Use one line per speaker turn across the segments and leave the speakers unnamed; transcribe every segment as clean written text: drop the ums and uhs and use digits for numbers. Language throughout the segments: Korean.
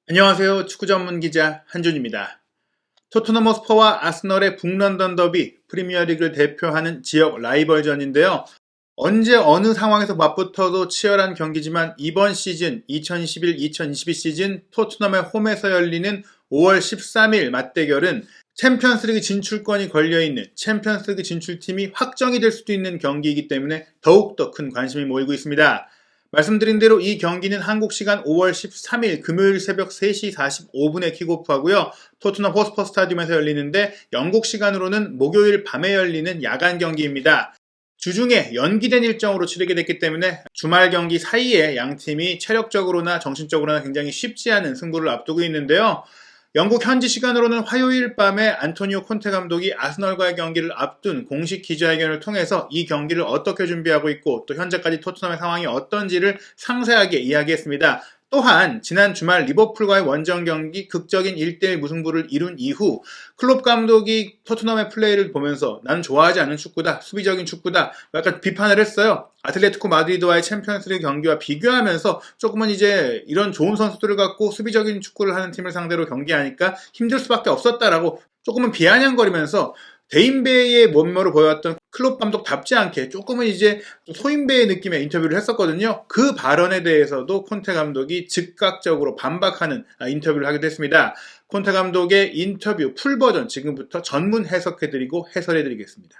안녕하세요. 축구 전문 기자 한준입니다. 토트넘 호스퍼와 아스널의 북런던 더비, 프리미어리그를 대표하는 지역 라이벌전인데요. 언제 어느 상황에서 맞붙어도 치열한 경기지만 이번 시즌 2021-2022 시즌 토트넘의 홈에서 열리는 5월 13일 맞대결은 챔피언스리그 진출권이 걸려있는 챔피언스리그 진출팀이 확정이 될 수도 있는 경기이기 때문에 더욱더 큰 관심이 모이고 있습니다. 말씀드린 대로 이 경기는 한국 시간 5월 13일 금요일 새벽 3시 45분에 킥오프하고요. 토트넘 호스퍼 스타디움에서 열리는데 영국 시간으로는 목요일 밤에 열리는 야간 경기입니다. 주중에 연기된 일정으로 치르게 됐기 때문에 주말 경기 사이에 양팀이 체력적으로나 정신적으로나 굉장히 쉽지 않은 승부를 앞두고 있는데요. 영국 현지 시간으로는 화요일 밤에 안토니오 콘테 감독이 아스널과의 경기를 앞둔 공식 기자회견을 통해서 이 경기를 어떻게 준비하고 있고 또 현재까지 토트넘의 상황이 어떤지를 상세하게 이야기했습니다. 또한 지난 주말 리버풀과의 원정 경기 극적인 1대1 무승부를 이룬 이후 클롭 감독이 토트넘의 플레이를 보면서 나는 좋아하지 않는 축구다, 수비적인 축구다 약간 비판을 했어요. 아틀레티코 마드리드와의 챔피언스리그 경기와 비교하면서 조금은 이제 이런 좋은 선수들을 갖고 수비적인 축구를 하는 팀을 상대로 경기하니까 힘들 수밖에 없었다라고 조금은 비아냥거리면서 대인배의 면모를 보여왔던 클롭 감독답지 않게 조금은 이제 소인배의 느낌의 인터뷰를 했었거든요. 그 발언에 대해서도 콘테 감독이 즉각적으로 반박하는 인터뷰를 하게 됐습니다. 콘테 감독의 인터뷰 풀버전 지금부터 전문 해석해드리고 해설해드리겠습니다.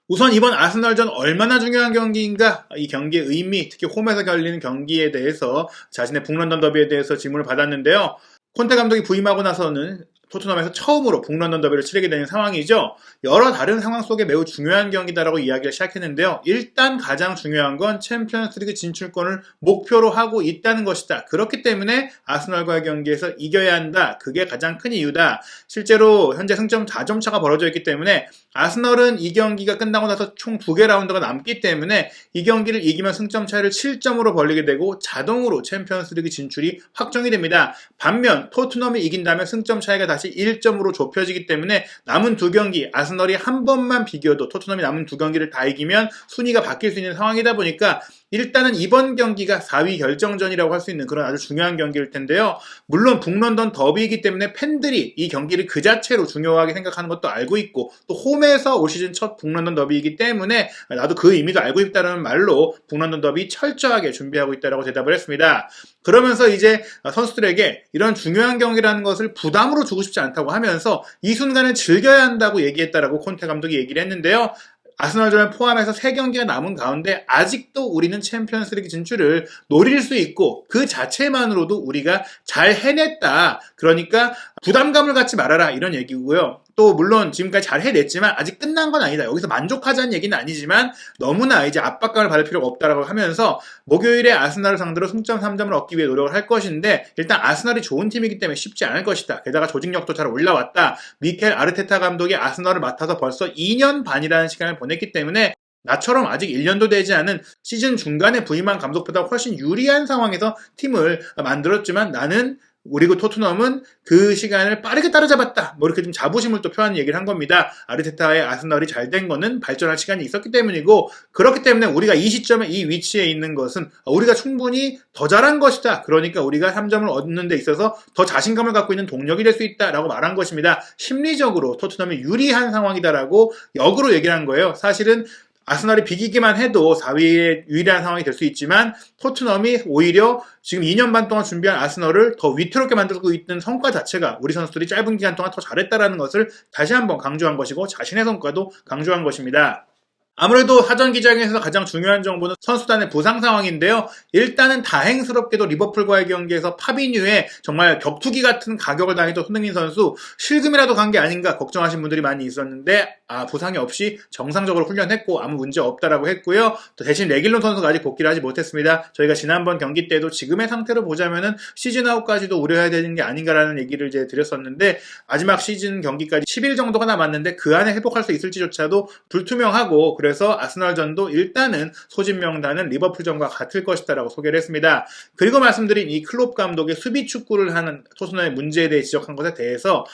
우선 이번 아스널전 얼마나 중요한 경기인가, 이 경기의 의미, 특히 홈에서 열리는 경기에 대해서 자신의 북런던 더비에 대해서 질문을 받았는데요. 콘테 감독이 부임하고 나서는 토트넘에서 처음으로 북런던 더비를 치르게 되는 상황이죠. 여러 다른 상황 속에 매우 중요한 경기다라고 이야기를 시작했는데요. 일단 가장 중요한 건 챔피언스리그 진출권을 목표로 하고 있다는 것이다. 그렇기 때문에 아스널과의 경기에서 이겨야 한다. 그게 가장 큰 이유다. 실제로 현재 승점 4점 차가 벌어져 있기 때문에 아스널은 이 경기가 끝나고 나서 총 2개 라운드가 남기 때문에 이 경기를 이기면 승점 차이를 7점으로 벌리게 되고 자동으로 챔피언스리그 진출이 확정이 됩니다. 반면 토트넘이 이긴다면 승점 차이가 다시 1점으로 좁혀지기 때문에 남은 2경기, 아스널이 한 번만 비겨도 토트넘이 남은 2경기를 다 이기면 순위가 바뀔 수 있는 상황이다 보니까 일단은 이번 경기가 4위 결정전이라고 할 수 있는 그런 아주 중요한 경기일 텐데요. 물론 북런던 더비이기 때문에 팬들이 이 경기를 그 자체로 중요하게 생각하는 것도 알고 있고 또 홈에서 올 시즌 첫 북런던 더비이기 때문에 나도 그 의미도 알고 있다는 말로 북런던 더비 철저하게 준비하고 있다고 대답을 했습니다. 그러면서 이제 선수들에게 이런 중요한 경기라는 것을 부담으로 주고 싶지 않다고 하면서 이 순간을 즐겨야 한다고 얘기했다라고 콘테 감독이 얘기를 했는데요. 아스널전을 포함해서 3경기가 남은 가운데 아직도 우리는 챔피언스리그 진출을 노릴 수 있고 그 자체만으로도 우리가 잘 해냈다. 그러니까 부담감을 갖지 말아라 이런 얘기고요. 또 물론 지금까지 잘 해냈지만 아직 끝난 건 아니다. 여기서 만족하자는 얘기는 아니지만 너무나 이제 압박감을 받을 필요가 없다라고 하면서 목요일에 아스널을 상대로 승점 3점을 얻기 위해 노력을 할 것인데 일단 아스널이 좋은 팀이기 때문에 쉽지 않을 것이다. 게다가 조직력도 잘 올라왔다. 미켈 아르테타 감독이 아스널을 맡아서 벌써 2년 반이라는 시간을 보냈기 때문에 나처럼 아직 1년도 되지 않은 시즌 중간에 부임한 감독보다 훨씬 유리한 상황에서 팀을 만들었지만 나는 그리고 토트넘은 그 시간을 빠르게 따라잡았다. 뭐 이렇게 좀 자부심을 또 표하는 얘기를 한 겁니다. 아르테타의 아스널이 잘 된 거는 발전할 시간이 있었기 때문이고 그렇기 때문에 우리가 이 시점에 이 위치에 있는 것은 우리가 충분히 더 잘한 것이다. 그러니까 우리가 3점을 얻는 데 있어서 더 자신감을 갖고 있는 동력이 될 수 있다라고 말한 것입니다. 심리적으로 토트넘이 유리한 상황이다라고 역으로 얘기를 한 거예요. 사실은 아스널이 비기기만 해도 4위의 유일한 상황이 될 수 있지만 토트넘이 오히려 지금 2년 반 동안 준비한 아스널을 더 위태롭게 만들고 있는 성과 자체가 우리 선수들이 짧은 기간 동안 더 잘했다라는 것을 다시 한번 강조한 것이고 자신의 성과도 강조한 것입니다. 아무래도 사전 기자회견에서 가장 중요한 정보는 선수단의 부상 상황인데요. 일단은 다행스럽게도 리버풀과의 경기에서 파비뉴의 정말 격투기 같은 가격을 당했던 손흥민 선수 실금이라도 간 게 아닌가 걱정하신 분들이 많이 있었는데 부상이 없이 정상적으로 훈련했고 아무 문제 없다라고 했고요. 또 대신 레길론 선수가 아직 복귀를 하지 못했습니다. 저희가 지난번 경기 때도 지금의 상태로 보자면은 시즌 아웃까지도 우려해야 되는 게 아닌가라는 얘기를 이제 드렸었는데 마지막 시즌 경기까지 10일 정도가 남았는데 그 안에 회복할 수 있을지조차도 불투명하고 그래서 아스널전도 일단은 소집 명단은 리버풀전과 같을 것이다라고 소개를 했습니다. 그리고 말씀드린 이 클롭 감독의 수비 축구를 하는 토트넘의 문제에 대해 지적한 것에 대해서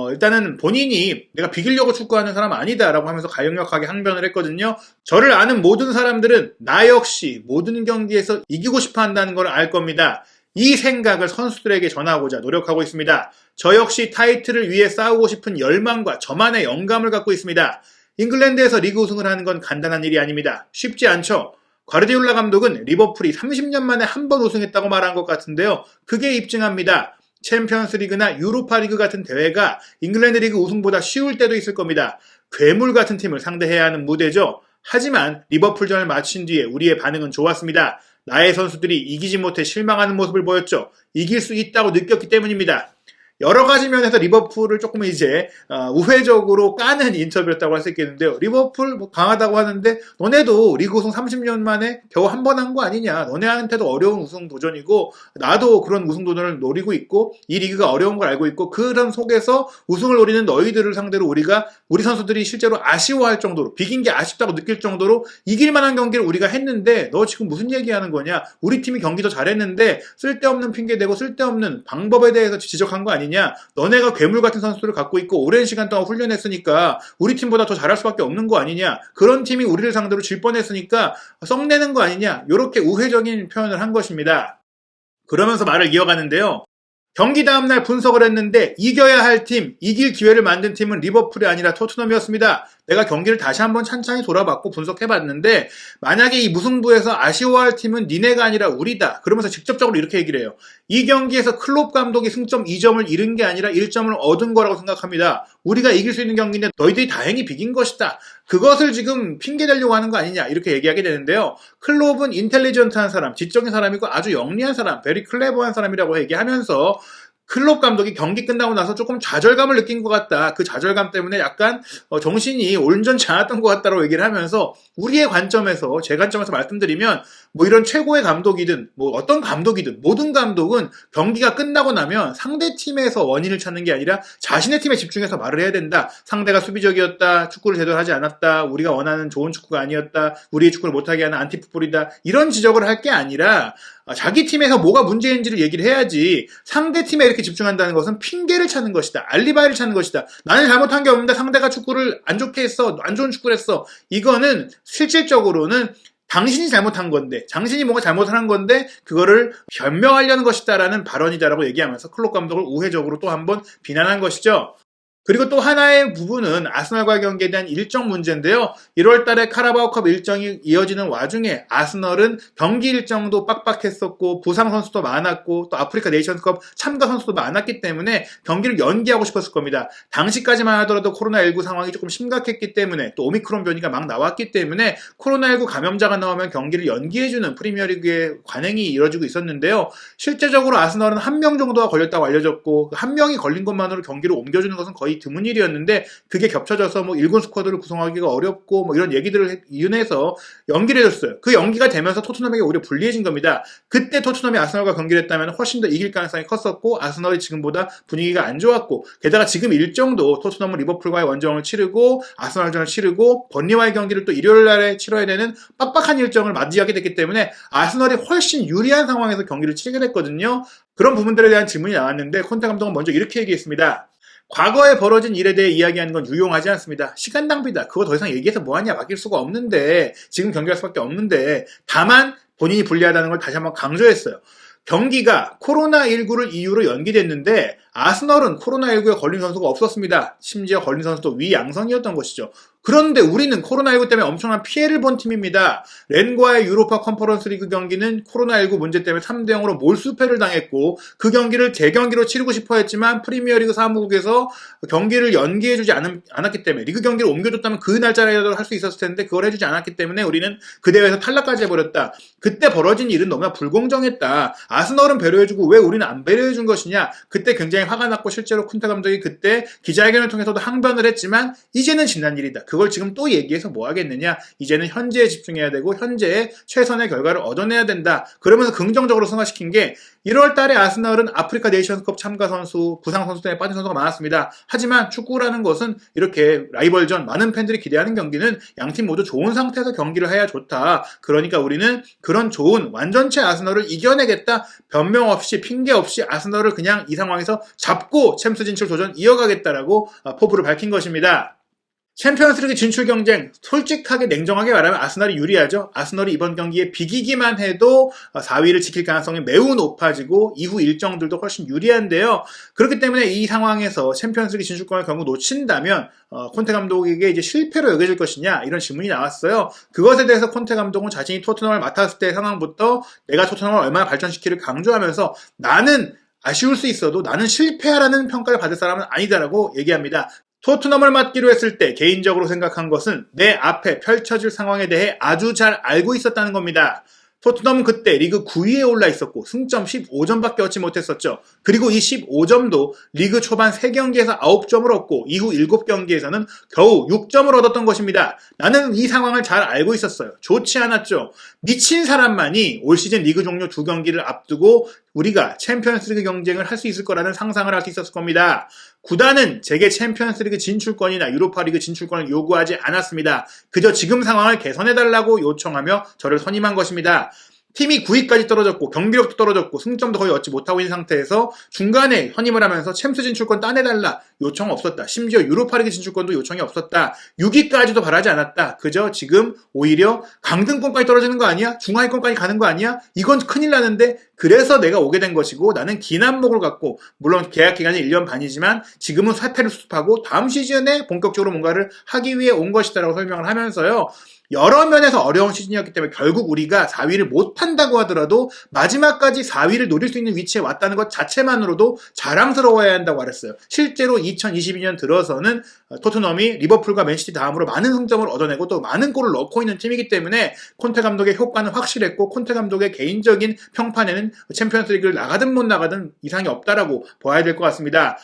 일단은 본인이 내가 비기려고 축구하는 사람 아니다라고 하면서 강력하게 항변을 했거든요. 저를 아는 모든 사람들은 나 역시 모든 경기에서 이기고 싶어 한다는 걸 알 겁니다. 이 생각을 선수들에게 전하고자 노력하고 있습니다. 저 역시 타이틀을 위해 싸우고 싶은 열망과 저만의 영감을 갖고 있습니다. 잉글랜드에서 리그 우승을 하는 건 간단한 일이 아닙니다. 쉽지 않죠. 과르디올라 감독은 리버풀이 30년 만에 한 번 우승했다고 말한 것 같은데요. 그게 입증합니다. 챔피언스 리그나 유로파 리그 같은 대회가 잉글랜드 리그 우승보다 쉬울 때도 있을 겁니다. 괴물 같은 팀을 상대해야 하는 무대죠. 하지만 리버풀전을 마친 뒤에 우리의 반응은 좋았습니다. 나의 선수들이 이기지 못해 실망하는 모습을 보였죠. 이길 수 있다고 느꼈기 때문입니다. 여러 가지 면에서 리버풀을 조금 이제 우회적으로 까는 인터뷰였다고 할 수 있겠는데요. 리버풀 뭐 강하다고 하는데 너네도 리그 우승 30년 만에 겨우 한 번 한 거 아니냐. 너네한테도 어려운 우승 도전이고 나도 그런 우승 도전을 노리고 있고 이 리그가 어려운 걸 알고 있고 그런 속에서 우승을 노리는 너희들을 상대로 우리 선수들이 실제로 아쉬워할 정도로 비긴 게 아쉽다고 느낄 정도로 이길 만한 경기를 우리가 했는데 너 지금 무슨 얘기하는 거냐. 우리 팀이 경기 더 잘했는데 쓸데없는 핑계대고 쓸데없는 방법에 대해서 지적한 거 아니냐. 너네가 괴물 같은 선수들을 갖고 있고 오랜 시간 동안 훈련했으니까 우리 팀보다 더 잘할 수밖에 없는 거 아니냐. 그런 팀이 우리를 상대로 질 뻔했으니까 썩내는 거 아니냐. 이렇게 우회적인 표현을 한 것입니다. 그러면서 말을 이어가는데요. 경기 다음날 분석을 했는데 이겨야 할 팀, 이길 기회를 만든 팀은 리버풀이 아니라 토트넘이었습니다. 내가 경기를 다시 한번 찬찬히 돌아봤고 분석해봤는데 만약에 이 무승부에서 아쉬워할 팀은 니네가 아니라 우리다. 그러면서 직접적으로 이렇게 얘기를 해요. 이 경기에서 클롭 감독이 승점 2점을 잃은 게 아니라 1점을 얻은 거라고 생각합니다. 우리가 이길 수 있는 경기인데 너희들이 다행히 비긴 것이다. 그것을 지금 핑계대려고 하는 거 아니냐 이렇게 얘기하게 되는데요. 클롭은 인텔리전트한 사람, 지적인 사람이고 아주 영리한 사람, 베리 클레버한 사람이라고 얘기하면서 클롭 감독이 경기 끝나고 나서 조금 좌절감을 느낀 것 같다. 그 좌절감 때문에 약간 정신이 온전치 않았던 것 같다라고 얘기를 하면서 우리의 관점에서 제 관점에서 말씀드리면 뭐 이런 최고의 감독이든 뭐 어떤 감독이든 모든 감독은 경기가 끝나고 나면 상대 팀에서 원인을 찾는 게 아니라 자신의 팀에 집중해서 말을 해야 된다. 상대가 수비적이었다. 축구를 제대로 하지 않았다. 우리가 원하는 좋은 축구가 아니었다. 우리의 축구를 못하게 하는 안티풋볼이다. 이런 지적을 할 게 아니라 자기 팀에서 뭐가 문제인지를 얘기를 해야지 상대 팀에 이렇게 집중한다는 것은 핑계를 찾는 것이다. 알리바이를 찾는 것이다. 나는 잘못한 게 없는데 상대가 축구를 안 좋게 했어. 안 좋은 축구를 했어. 이거는 실질적으로는 당신이 잘못한 건데 당신이 뭔가 잘못을 한 건데 그거를 변명하려는 것이다라는 발언이다라고 얘기하면서 클롭 감독을 우회적으로 또 한번 비난한 것이죠. 그리고 또 하나의 부분은 아스널과의 경기에 대한 일정 문제인데요. 1월 달에 카라바오컵 일정이 이어지는 와중에 아스널은 경기 일정도 빡빡했었고 부상 선수도 많았고 또 아프리카 네이션스컵 참가 선수도 많았기 때문에 경기를 연기하고 싶었을 겁니다. 당시까지만 하더라도 코로나19 상황이 조금 심각했기 때문에 또 오미크론 변이가 막 나왔기 때문에 코로나19 감염자가 나오면 경기를 연기해주는 프리미어리그의 관행이 이루어지고 있었는데요. 실제적으로 아스널은 한 명 정도가 걸렸다고 알려졌고 한 명이 걸린 것만으로 경기를 옮겨주는 것은 거의 드문 일이었는데 그게 겹쳐져서 뭐 1군 스쿼드를 구성하기가 어렵고 뭐 이런 얘기들을 이윤해서 연기를 해줬어요. 그 연기가 되면서 토트넘에게 오히려 불리해진 겁니다. 그때 토트넘이 아스널과 경기를 했다면 훨씬 더 이길 가능성이 컸었고 아스널이 지금보다 분위기가 안 좋았고 게다가 지금 일정도 토트넘은 리버풀과의 원정을 치르고 아스널전을 치르고 번리와의 경기를 또 일요일 날에 치러야 되는 빡빡한 일정을 맞이하게 됐기 때문에 아스널이 훨씬 유리한 상황에서 경기를 치르게 됐거든요. 그런 부분들에 대한 질문이 나왔는데 콘테 감독은 먼저 이렇게 얘기했습니다. 과거에 벌어진 일에 대해 이야기하는 건 유용하지 않습니다. 시간 낭비다. 그거 더 이상 얘기해서 뭐하냐. 바뀔 수가 없는데 지금 경기할 수밖에 없는데 다만 본인이 불리하다는 걸 다시 한번 강조했어요. 경기가 코로나19를 이유로 연기됐는데 아스널은 코로나19에 걸린 선수가 없었습니다. 심지어 걸린 선수도 위양성이었던 것이죠. 그런데 우리는 코로나19 때문에 엄청난 피해를 본 팀입니다. 렌과의 유로파 컨퍼런스 리그 경기는 코로나19 문제 때문에 3대0으로 몰수패를 당했고 그 경기를 재경기로 치르고 싶어 했지만 프리미어리그 사무국에서 경기를 연기해주지 않았기 때문에 리그 경기를 옮겨줬다면 그 날짜라도 할 수 있었을 텐데 그걸 해주지 않았기 때문에 우리는 그 대회에서 탈락까지 해버렸다. 그때 벌어진 일은 너무나 불공정했다. 아스널은 배려해주고 왜 우리는 안 배려해준 것이냐. 그때 굉장히 화가 났고 실제로 쿤테 감독이 그때 기자회견을 통해서도 항변을 했지만 이제는 지난 일이다. 그걸 지금 또 얘기해서 뭐 하겠느냐. 이제는 현재에 집중해야 되고 현재의 최선의 결과를 얻어내야 된다. 그러면서 긍정적으로 승화시킨 게 1월 달에 아스널은 아프리카 네이션스컵 참가 선수, 부상 선수 때문에 빠진 선수가 많았습니다. 하지만 축구라는 것은 이렇게 라이벌전, 많은 팬들이 기대하는 경기는 양팀 모두 좋은 상태에서 경기를 해야 좋다. 그러니까 우리는 그런 좋은 완전체 아스널을 이겨내겠다. 변명 없이 핑계 없이 아스널을 그냥 이 상황에서 잡고 챔스 진출 도전 이어가겠다라고 포부를 밝힌 것입니다. 챔피언스리그 진출 경쟁 솔직하게 냉정하게 말하면 아스널이 유리하죠. 아스널이 이번 경기에 비기기만 해도 4위를 지킬 가능성이 매우 높아지고 이후 일정들도 훨씬 유리한데요. 그렇기 때문에 이 상황에서 챔피언스리그 진출권을 결국 놓친다면 콘테 감독에게 이제 실패로 여겨질 것이냐 이런 질문이 나왔어요. 그것에 대해서 콘테 감독은 자신이 토트넘을 맡았을 때 상황부터 내가 토트넘을 얼마나 발전시키를 강조하면서 나는 아쉬울 수 있어도 나는 실패하라는 평가를 받을 사람은 아니다라고 얘기합니다. 토트넘을 맡기로 했을 때 개인적으로 생각한 것은 내 앞에 펼쳐질 상황에 대해 아주 잘 알고 있었다는 겁니다. 토트넘은 그때 리그 9위에 올라 있었고 승점 15점밖에 얻지 못했었죠. 그리고 이 15점도 리그 초반 3경기에서 9점을 얻고 이후 7경기에서는 겨우 6점을 얻었던 것입니다. 나는 이 상황을 잘 알고 있었어요. 좋지 않았죠. 미친 사람만이 올 시즌 리그 종료 2경기를 앞두고 우리가 챔피언스리그 경쟁을 할 수 있을 거라는 상상을 할 수 있었을 겁니다. 구단은 제게 챔피언스리그 진출권이나 유로파리그 진출권을 요구하지 않았습니다. 그저 지금 상황을 개선해달라고 요청하며 저를 선임한 것입니다. 팀이 9위까지 떨어졌고 경기력도 떨어졌고 승점도 거의 얻지 못하고 있는 상태에서 중간에 선임을 하면서 챔스 진출권 따내달라 요청 없었다. 심지어 유로파리그 진출권도 요청이 없었다. 6위까지도 바라지 않았다. 그저 지금 오히려 강등권까지 떨어지는 거 아니야? 중하위권까지 가는 거 아니야? 이건 큰일 나는데 그래서 내가 오게 된 것이고 나는 긴 안목을 갖고 물론 계약 기간이 1년 반이지만 지금은 사태를 수습하고 다음 시즌에 본격적으로 뭔가를 하기 위해 온 것이다라고 설명을 하면서요. 여러 면에서 어려운 시즌이었기 때문에 결국 우리가 4위를 못한다고 하더라도 마지막까지 4위를 노릴 수 있는 위치에 왔다는 것 자체만으로도 자랑스러워야 한다고 말했어요. 실제로 2022년 들어서는 토트넘이 리버풀과 맨시티 다음으로 많은 승점을 얻어내고 또 많은 골을 넣고 있는 팀이기 때문에 콘테 감독의 효과는 확실했고 콘테 감독의 개인적인 평판에는 챔피언스리그를 나가든 못 나가든 이상이 없다라고 봐야 될 것 같습니다.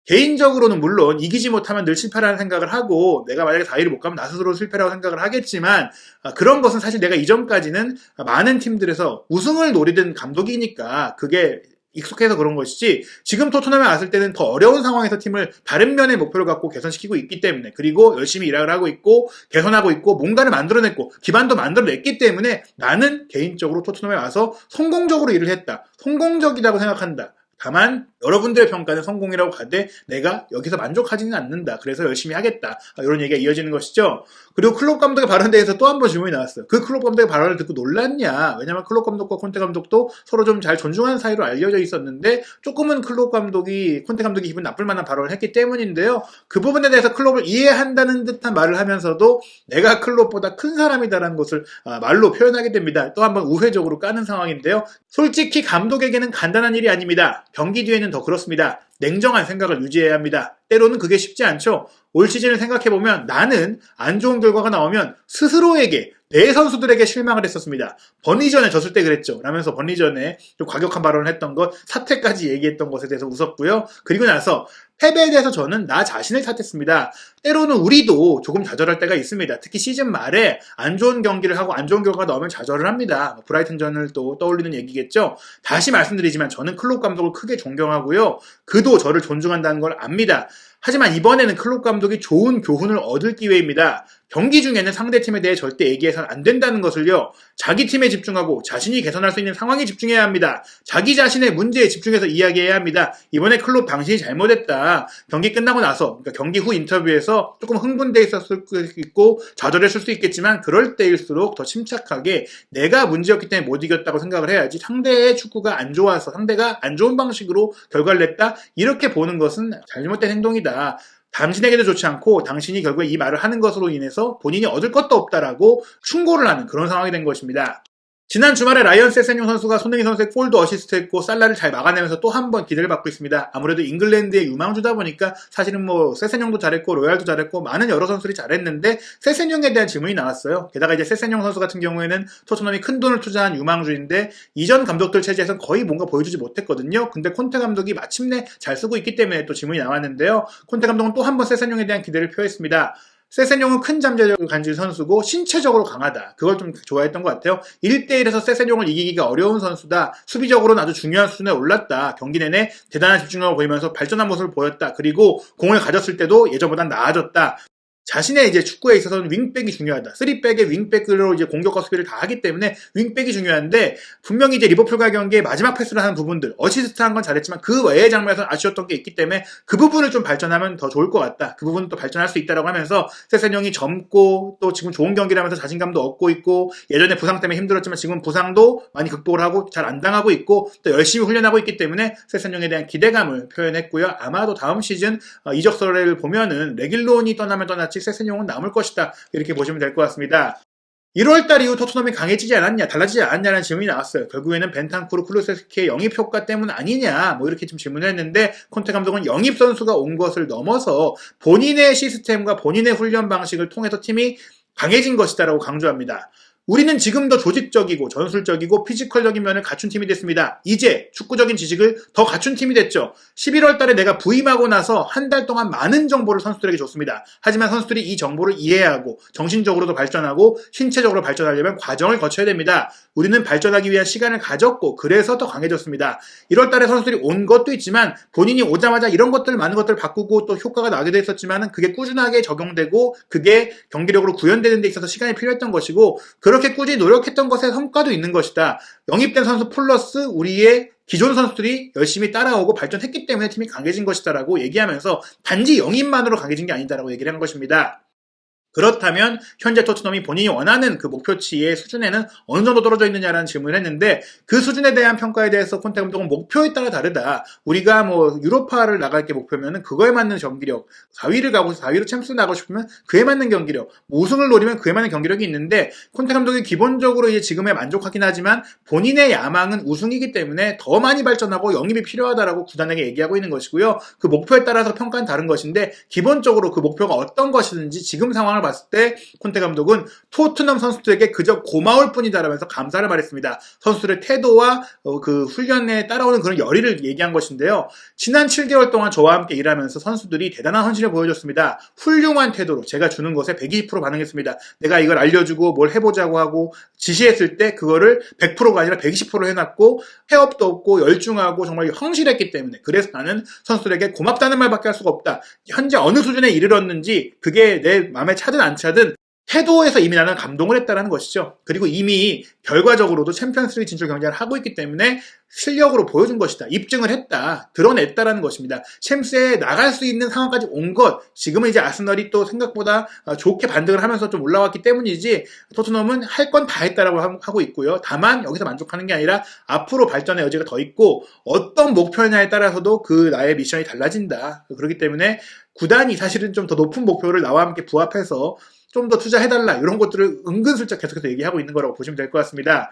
개인적으로는 물론 이기지 못하면 늘 실패라는 생각을 하고 내가 만약에 4위를 못 가면 나 스스로 실패라고 생각을 하겠지만 그런 것은 사실 내가 이전까지는 많은 팀들에서 우승을 노리던 감독이니까 그게 익숙해서 그런 것이지 지금 토트넘에 왔을 때는 더 어려운 상황에서 팀을 다른 면의 목표를 갖고 개선시키고 있기 때문에 그리고 열심히 일을 하고 있고 개선하고 있고 뭔가를 만들어냈고 기반도 만들어냈기 때문에 나는 개인적으로 토트넘에 와서 성공적으로 일을 했다. 성공적이라고 생각한다. 다만 여러분들의 평가는 성공이라고 하되 내가 여기서 만족하지는 않는다. 그래서 열심히 하겠다. 이런 얘기가 이어지는 것이죠. 그리고 클롭 감독의 발언에 대해서 또 한 번 질문이 나왔어요. 그 클롭 감독의 발언을 듣고 놀랐냐? 왜냐하면 클롭 감독과 콘테 감독도 서로 좀 잘 존중하는 사이로 알려져 있었는데 조금은 클롭 감독이 콘테 감독이 기분 나쁠 만한 발언을 했기 때문인데요. 그 부분에 대해서 클롭을 이해한다는 듯한 말을 하면서도 내가 클롭보다 큰 사람이다라는 것을 말로 표현하게 됩니다. 또 한 번 우회적으로 까는 상황인데요. 솔직히 감독에게는 간단한 일이 아닙니다. 경기 뒤에는 더 그렇습니다. 냉정한 생각을 유지해야 합니다. 때로는 그게 쉽지 않죠. 올 시즌을 생각해보면 나는 안 좋은 결과가 나오면 스스로에게 내 선수들에게 실망을 했었습니다. 번리전에 졌을 때 그랬죠. 라면서 번리전에 좀 과격한 발언을 했던 것, 사퇴까지 얘기했던 것에 대해서 웃었고요. 그리고 나서 패배에 대해서 저는 나 자신을 탓했습니다. 때로는 우리도 조금 좌절할 때가 있습니다. 특히 시즌 말에 안 좋은 경기를 하고 안 좋은 결과가 나오면 좌절을 합니다. 브라이튼전을 또 떠올리는 얘기겠죠. 다시 말씀드리지만 저는 클롭 감독을 크게 존경하고요. 그도 저를 존중한다는 걸 압니다. 하지만 이번에는 클롭 감독이 좋은 교훈을 얻을 기회입니다. 경기 중에는 상대팀에 대해 절대 얘기해서는 안 된다는 것을요. 자기 팀에 집중하고 자신이 개선할 수 있는 상황에 집중해야 합니다. 자기 자신의 문제에 집중해서 이야기해야 합니다. 이번에 클롭 당신이 잘못했다. 경기 끝나고 나서 그러니까 경기 후 인터뷰에서 조금 흥분돼 있었을 수 있고 좌절했을 수 있겠지만 그럴 때일수록 더 침착하게 내가 문제였기 때문에 못 이겼다고 생각을 해야지 상대의 축구가 안 좋아서 상대가 안 좋은 방식으로 결과를 냈다. 이렇게 보는 것은 잘못된 행동이다. 당신에게도 좋지 않고 당신이 결국에 이 말을 하는 것으로 인해서 본인이 얻을 것도 없다라고 충고를 하는 그런 상황이 된 것입니다. 지난 주말에 라이언 세세뇽 선수가 손흥민 선수의 골도 어시스트했고 살라를 잘 막아내면서 또 한 번 기대를 받고 있습니다. 아무래도 잉글랜드의 유망주다 보니까 사실은 세세뇽도 잘했고 로얄도 잘했고 많은 여러 선수들이 잘했는데 세세뇽에 대한 질문이 나왔어요. 게다가 이제 세세뇽 선수 같은 경우에는 토트넘이 큰 돈을 투자한 유망주인데 이전 감독들 체제에서는 거의 뭔가 보여주지 못했거든요. 근데 콘테 감독이 마침내 잘 쓰고 있기 때문에 또 질문이 나왔는데요. 콘테 감독은 또 한 번 세세뇽에 대한 기대를 표했습니다. 세세뇽은 큰 잠재력을 가진 선수고 신체적으로 강하다. 그걸 좀 좋아했던 것 같아요. 1대1에서 세세뇽을 이기기가 어려운 선수다. 수비적으로는 아주 중요한 수준에 올랐다. 경기 내내 대단한 집중력을 보이면서 발전한 모습을 보였다. 그리고 공을 가졌을 때도 예전보단 나아졌다. 자신의 이제 축구에 있어서는 윙백이 중요하다. 3백의 윙백으로 이제 공격과 수비를 다 하기 때문에 윙백이 중요한데 분명히 이제 리버풀과 경기에 마지막 패스를 하는 부분들, 어시스트 한 건 잘했지만 그 외의 장면에서 아쉬웠던 게 있기 때문에 그 부분을 좀 발전하면 더 좋을 것 같다. 그 부분은 또 발전할 수 있다라고 하면서 세세뇽이 젊고 또 지금 좋은 경기를 하면서 자신감도 얻고 있고 예전에 부상 때문에 힘들었지만 지금 부상도 많이 극복을 하고 잘 안 당하고 있고 또 열심히 훈련하고 있기 때문에 세세뇽에 대한 기대감을 표현했고요. 아마도 다음 시즌 이적설을 보면은 레길론이 떠나면 떠났지 세세뇽은 남을 것이다. 이렇게 보시면 될 것 같습니다. 1월달 이후 토트넘이 강해지지 않았냐, 달라지지 않았냐는 질문이 나왔어요. 결국에는 벤탄쿠르, 쿠루세스키의 영입 효과 때문 아니냐, 뭐 이렇게 좀 질문을 했는데 콘테 감독은 영입 선수가 온 것을 넘어서 본인의 시스템과 본인의 훈련 방식을 통해서 팀이 강해진 것이다라고 강조합니다. 우리는 지금 더 조직적이고 전술적이고 피지컬적인 면을 갖춘 팀이 됐습니다. 이제 축구적인 지식을 더 갖춘 팀이 됐죠. 11월 달에 내가 부임하고 나서 한 달 동안 많은 정보를 선수들에게 줬습니다. 하지만 선수들이 이 정보를 이해해야 하고 정신적으로도 발전하고 신체적으로 발전하려면 과정을 거쳐야 됩니다. 우리는 발전하기 위한 시간을 가졌고 그래서 더 강해졌습니다. 1월 달에 선수들이 온 것도 있지만 본인이 오자마자 이런 것들 많은 것들을 바꾸고 또 효과가 나게 됐었지만 그게 꾸준하게 적용되고 그게 경기력으로 구현되는 데 있어서 시간이 필요했던 것이고 그렇게 꾸준히 노력했던 것의 성과도 있는 것이다. 영입된 선수 플러스 우리의 기존 선수들이 열심히 따라오고 발전했기 때문에 팀이 강해진 것이다라고 얘기하면서 단지 영입만으로 강해진 게 아니다라고 얘기를 한 것입니다. 그렇다면 현재 토트넘이 본인이 원하는 그 목표치의 수준에는 어느 정도 떨어져 있느냐라는 질문을 했는데 그 수준에 대한 평가에 대해서 콘테 감독은 목표에 따라 다르다. 우리가 뭐 유로파를 나갈 게 목표면은 그거에 맞는 경기력, 4위를 가고 4위로 챔스 나가고 싶으면 그에 맞는 경기력, 뭐 우승을 노리면 그에 맞는 경기력이 있는데 콘테 감독이 기본적으로 이제 지금에 만족하긴 하지만 본인의 야망은 우승이기 때문에 더 많이 발전하고 영입이 필요하다라고 구단에게 얘기하고 있는 것이고요. 그 목표에 따라서 평가는 다른 것인데 기본적으로 그 목표가 어떤 것이든지 지금 상황을 봤을 때 콘테 감독은 토트넘 선수들에게 그저 고마울 뿐이다라면서 감사를 말했습니다. 선수들의 태도와 그 훈련에 따라오는 그런 열의를 얘기한 것인데요. 지난 7개월 동안 저와 함께 일하면서 선수들이 대단한 헌신을 보여줬습니다. 훌륭한 태도로 제가 주는 것에 120% 반응했습니다. 내가 이걸 알려주고 뭘 해보자고 하고 지시했을 때 그거를 100%가 아니라 120% 해놨고 해업도 없고 열중하고 정말 성실했기 때문에 그래서 나는 선수들에게 고맙다는 말밖에 할 수가 없다. 현재 어느 수준에 이르렀는지 그게 내 마음에 차든 안 차든 태도에서 이미 나는 감동을 했다는 것이죠. 그리고 이미 결과적으로도 챔피언스리그 진출 경쟁을 하고 있기 때문에 실력으로 보여준 것이다. 입증을 했다. 드러냈다라는 것입니다. 챔스에 나갈 수 있는 상황까지 온 것. 지금은 이제 아스널이 또 생각보다 좋게 반등을 하면서 좀 올라왔기 때문이지 토트넘은 할 건 다 했다라고 하고 있고요. 다만 여기서 만족하는 게 아니라 앞으로 발전의 여지가 더 있고 어떤 목표냐에 따라서도 그 나의 미션이 달라진다. 그렇기 때문에 구단이 사실은 좀 더 높은 목표를 나와 함께 부합해서 좀 더 투자해달라 이런 것들을 은근슬쩍 계속해서 얘기하고 있는 거라고 보시면 될 것 같습니다.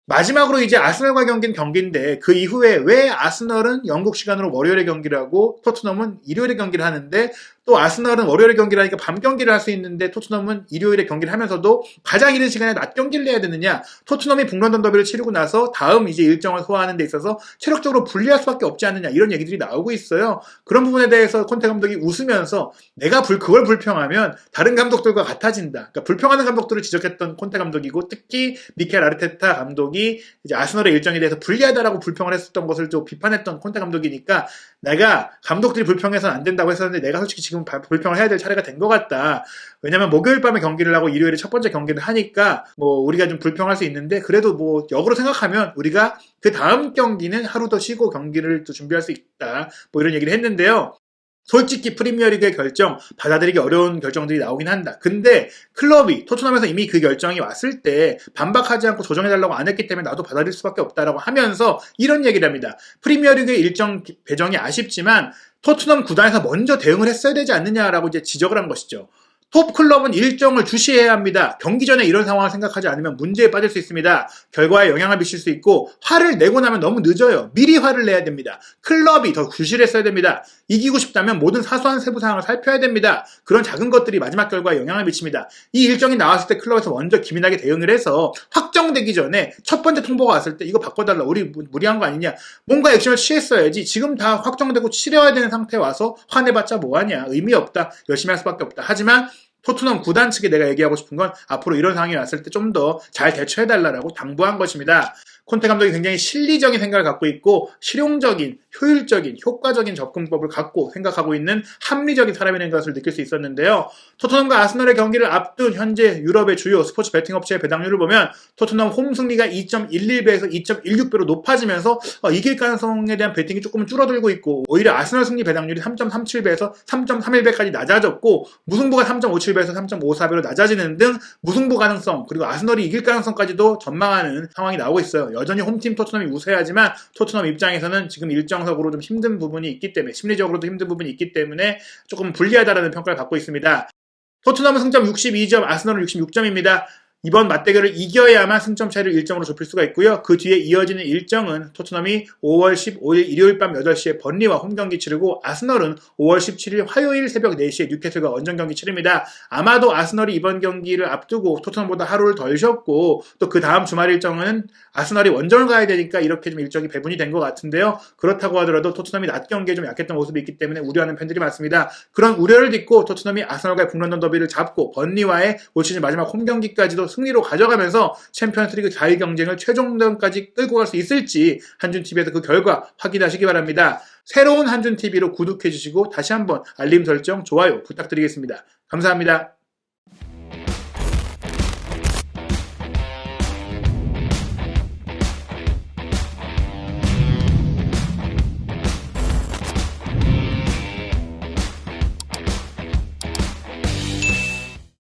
마지막으로 이제 아스널과 경기는 경기인데 그 이후에 왜 아스널은 영국 시간으로 월요일에 경기를 하고 토트넘은 일요일에 경기를 하는데 또 아스널은 월요일에 경기를 하니까 밤 경기를 할 수 있는데 토트넘은 일요일에 경기를 하면서도 가장 이른 시간에 낮 경기를 해야 되느냐. 토트넘이 북런던 더비를 치르고 나서 다음 이제 일정을 소화하는 데 있어서 체력적으로 불리할 수밖에 없지 않느냐 이런 얘기들이 나오고 있어요. 그런 부분에 대해서 콘테 감독이 웃으면서 내가 그걸 불평하면 다른 감독들과 같아진다. 그러니까 불평하는 감독들을 지적했던 콘테 감독이고 특히 미켈 아르테타 감독이 이제 아스널의 일정에 대해서 불리하다라고 불평을 했었던 것을 좀 비판했던 콘테 감독이니까 내가 감독들이 불평해서는 안 된다고 했었는데 내가 솔직히 지금 불평을 해야 될 차례가 된 것 같다. 왜냐면 목요일 밤에 경기를 하고 일요일에 첫 번째 경기를 하니까 뭐 우리가 좀 불평할 수 있는데 그래도 뭐 역으로 생각하면 우리가 그 다음 경기는 하루 더 쉬고 경기를 또 준비할 수 있다. 뭐 이런 얘기를 했는데요. 솔직히 프리미어리그의 결정 받아들이기 어려운 결정들이 나오긴 한다. 근데 클럽이 토트넘에서 이미 그 결정이 왔을 때 반박하지 않고 조정해달라고 안 했기 때문에 나도 받아들일 수밖에 없다라고 하면서 이런 얘기를 합니다. 프리미어리그의 일정 배정이 아쉽지만 토트넘 구단에서 먼저 대응을 했어야 되지 않느냐라고 이제 지적을 한 것이죠. 톱 클럽은 일정을 주시해야 합니다. 경기 전에 이런 상황을 생각하지 않으면 문제에 빠질 수 있습니다. 결과에 영향을 미칠 수 있고 화를 내고 나면 너무 늦어요. 미리 화를 내야 됩니다. 클럽이 더 주시했어야 됩니다. 이기고 싶다면 모든 사소한 세부 사항을 살펴야 됩니다. 그런 작은 것들이 마지막 결과에 영향을 미칩니다. 이 일정이 나왔을 때 클럽에서 먼저 기민하게 대응을 해서 확정되기 전에 첫 번째 통보가 왔을 때 이거 바꿔달라. 우리 무리한 거 아니냐. 뭔가 액션을 취했어야지. 지금 다 확정되고 치러야 되는 상태에 와서 화내봤자 뭐하냐. 의미 없다. 열심히 할 수밖에 없다. 하지만 토트넘 구단 측에 내가 얘기하고 싶은 건 앞으로 이런 상황이 왔을 때 좀 더 잘 대처해달라고 당부한 것입니다. 콘테 감독이 굉장히 실리적인 생각을 갖고 있고 실용적인, 효율적인, 효과적인 접근법을 갖고 생각하고 있는 합리적인 사람이라는 것을 느낄 수 있었는데요. 토트넘과 아스널의 경기를 앞둔 현재 유럽의 주요 스포츠 베팅 업체의 배당률을 보면 토트넘 홈 승리가 2.11배에서 2.16배로 높아지면서 이길 가능성에 대한 베팅이 조금 줄어들고 있고 오히려 아스널 승리 배당률이 3.37배에서 3.31배까지 낮아졌고 무승부가 3.57배에서 3.54배로 낮아지는 등 무승부 가능성 그리고 아스널이 이길 가능성까지도 전망하는 상황이 나오고 있어요. 여전히 홈팀 토트넘이 우세하지만 토트넘 입장에서는 지금 일정적으로 좀 힘든 부분이 있기 때문에 심리적으로도 힘든 부분이 있기 때문에 조금 불리하다라는 평가를 받고 있습니다. 토트넘은 승점 62점, 아스널은 66점입니다. 이번 맞대결을 이겨야만 승점 차이를 1점으로 좁힐 수가 있고요. 그 뒤에 이어지는 일정은 토트넘이 5월 15일 일요일 밤 8시에 번리와 홈경기 치르고 아스널은 5월 17일 화요일 새벽 4시에 뉴캐슬과 원정 경기 치릅니다. 아마도 아스널이 이번 경기를 앞두고 토트넘보다 하루를 덜 쉬었고 또 그 다음 주말 일정은 아스널이 원정을 가야 되니까 이렇게 좀 일정이 배분이 된 것 같은데요. 그렇다고 하더라도 토트넘이 낮 경기에 좀 약했던 모습이 있기 때문에 우려하는 팬들이 많습니다. 그런 우려를 딛고 토트넘이 아스널과의 북런던 더비를 잡고 번리와의 올 시즌 마지막 홈경기까지도 승리로 가져가면서 챔피언스리그 4위 경쟁을 최종전까지 끌고 갈 수 있을지 한준TV에서 그 결과 확인하시기 바랍니다. 새로운 한준TV로 구독해주시고 다시 한번 알림 설정, 좋아요 부탁드리겠습니다. 감사합니다.